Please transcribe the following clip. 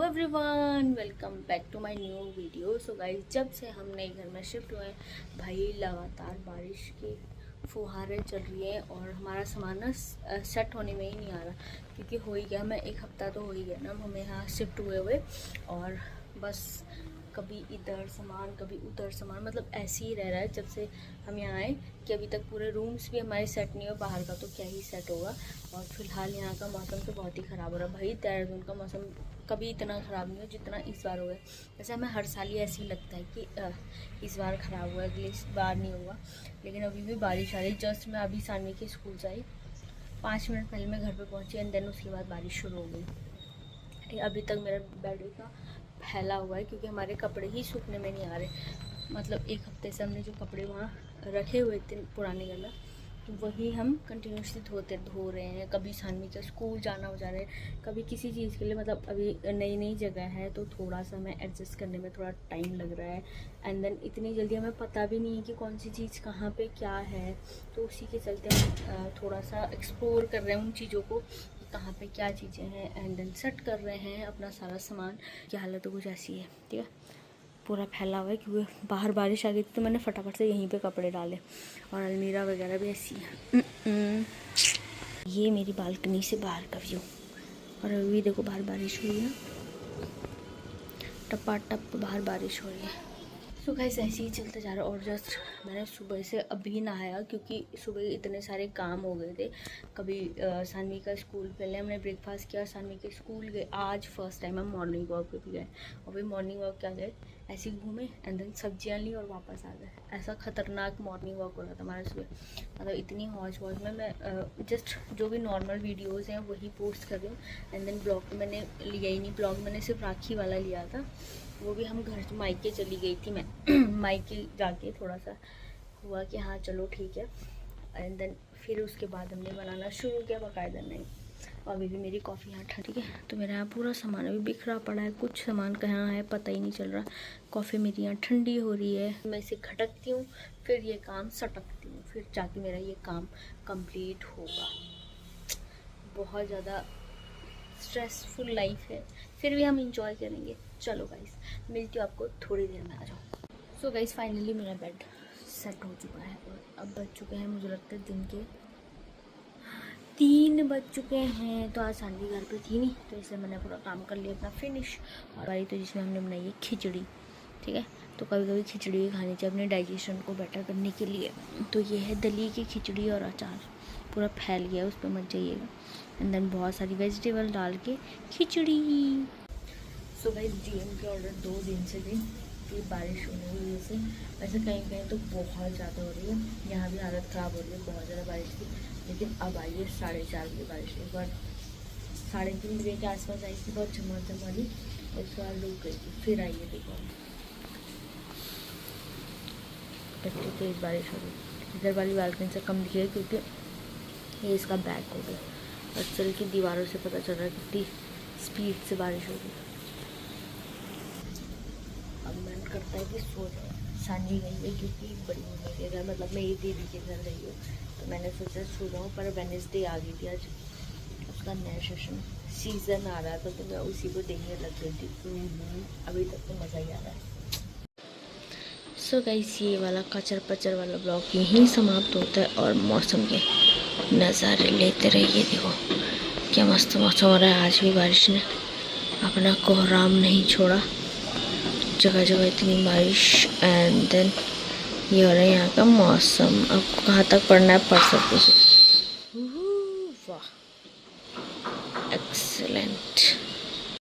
Everyone, welcome back to my new video. So guys, जब से हम नए घर में शिफ्ट हुए हैं भाई लगातार बारिश की फुहारें चल रही हैं और हमारा सामान ना सेट होने में ही नहीं आ रहा। क्योंकि हो ही गया, मैं एक हफ़्ता तो हो ही गया ना हमें यहाँ शिफ्ट हुए हुए, और बस कभी इधर सामान कभी उधर सामान, मतलब ऐसे ही रह रहा है जब से हम यहाँ आए कि अभी तक पूरे रूम्स भी हमारे सेट नहीं हुए। बाहर का तो क्या ही सेट होगा। और फिलहाल यहाँ का मौसम तो बहुत ही ख़राब हो रहा है भाई। देहरादून का मौसम कभी इतना ख़राब नहीं हो जितना इस बार हो गया। वैसे हमें हर साल ही ऐसे ही लगता है कि इस बार ख़राब हुआ, अगली बार नहीं होगा, लेकिन अभी भी बारिश आ रही। जस्ट मैं अभी सानवी के स्कूल से आई, 5 मिनट पहले मैं घर पे पहुंची एंड देन उसके बाद बारिश शुरू हो गई। अभी तक मेरा बेड का फैला हुआ है क्योंकि हमारे कपड़े ही सूखने में नहीं आ रहे। मतलब एक हफ्ते से हमने जो कपड़े वहाँ रखे हुए थे पुराने घर में, वही हम कंटिन्यूसली धो रहे हैं। कभी सानवी का स्कूल जाना हो जा रहा है, कभी किसी चीज़ के लिए। मतलब अभी नई नई जगह है तो थोड़ा सा हमें एडजस्ट करने में थोड़ा टाइम लग रहा है। एंड देन इतनी जल्दी हमें पता भी नहीं है कि कौन सी चीज़ कहाँ पे क्या है, तो उसी के चलते हम थोड़ा सा एक्सप्लोर कर रहे हैं उन चीज़ों को, कहाँ पे क्या चीज़ें हैं, एंड देन सेट कर रहे हैं अपना सारा सामान। की हालत तो कुछ ऐसी है, ठीक है, पूरा फैला हुआ है क्योंकि बाहर बारिश आ गई थी तो मैंने फटाफट से यहीं पे कपड़े डाले। और अलमीरा वगैरह भी ऐसी है। ये मेरी बालकनी से बाहर का व्यू, और अभी देखो बाहर बारिश हुई है, टपा टप बाहर बारिश हो रही है। सो गाइस, ऐसे ही चलते जा रहा है। और जस्ट मैंने सुबह से अभी नहाया क्योंकि सुबह इतने सारे काम हो गए थे। कभी सानवी का स्कूल, पहले हमने ब्रेकफास्ट किया, सानवी के स्कूल गए। आज फर्स्ट टाइम हम मॉर्निंग वॉक पे भी गए, और फिर मॉर्निंग वॉक क्या गए, ऐसे ही घूमे एंड देन सब्जियाँ ली और वापस आ गए। ऐसा खतरनाक मॉर्निंग वॉक हो रहा था हमारा सुबह। मतलब इतनी हौज वौज में मैं जस्ट जो भी नॉर्मल वीडियोज़ हैं वही पोस्ट कर रही हूँ। एंड देन ब्लॉग तो मैंने लिया ही नहीं, ब्लॉग मैंने सिर्फ राखी वाला लिया था, वो भी हम घर मायके चली गई थी मैं। मायके जाके थोड़ा सा हुआ कि हाँ चलो ठीक है, एंड देन फिर उसके बाद हमने बनाना शुरू किया बाकायदा। नहीं, अभी भी मेरी कॉफ़ी यहाँ ठीक है। तो मेरा यहाँ पूरा सामान अभी बिखरा पड़ा है, कुछ सामान कहाँ है पता ही नहीं चल रहा। कॉफ़ी मेरी यहाँ ठंडी हो रही है, मैं इसे खटकती हूँ, फिर ये काम सटकती हूँ, फिर जाके मेरा ये काम कंप्लीट होगा। बहुत ज़्यादा स्ट्रेसफुल लाइफ है, फिर भी हम इंजॉय करेंगे। चलो गाइस, मिलती हूँ आपको थोड़ी देर में, आ जाओ। सो गाइस, फाइनली मेरा बेड सेट हो चुका है और अब बज चुके हैं, मुझे लगता है दिन के 3 बज चुके हैं। तो आज सानवी घर पे थी नहीं, तो इसलिए मैंने पूरा काम कर लिया अपना फिनिश। और भाई तो जिसमें हमने बनाई है खिचड़ी, ठीक है। तो कभी कभी खिचड़ी भी खानी चाहिए अपने डाइजेशन को बेटर करने के लिए। तो ये है दली की खिचड़ी और अचार, पूरा फैल गया, उस पर मत जाइएगा। एंड देन बहुत सारी वेजिटेबल डाल के खिचड़ी। सो गाइस, डीएम के ऑर्डर 2 दिन से थे कि बारिश होने की वजह से, वैसे कहीं कहीं तो बहुत ज़्यादा हो रही है, यहाँ भी हालत ख़राब हो रही है, बहुत ज़्यादा बारिश थी। लेकिन अब आई है 4:30 बजे बारिश, एक बार 3:30 बजे के आसपास आई थी, बहुत झमाझम वाली, उसके बाद रुक गई थी, फिर आई है देखो इतनी तेज़ बारिश हो रही। इधर वाली बालकनी से कम दिखेगा क्योंकि ये इसका बैक हो गया, और चल की दीवारों से पता चल रहा है कितनी स्पीड से बारिश हो रही। अब मन करता है कि सो जाए। सानवी गई है क्योंकि बड़ी मम्मी के घर, मतलब मेरी दीदी के घर गई हूँ, तो मैंने सोचा सो जाऊँ, पर वेडनेसडे आ गई थी आज, उसका नया सेशन सीज़न आ रहा था तो मैं उसी को देखने लग गई थी। अभी तक तो मज़ा ही आ रहा है। सो गाइस, ये वाला कचर पचर वाला ब्लॉग यहीं समाप्त होता है और मौसम के नज़ारे लेते रहिए। देखो क्या मस्त मौसम हो रहा है, आज भी बारिश ने अपना कोहराम नहीं छोड़ा, जगह जगह इतनी बारिश। एंड देन ये हो रहा है यहाँ का मौसम। अब कहाँ तक पढ़ना है पढ़ सकते हो। वाह, एक्सीलेंट।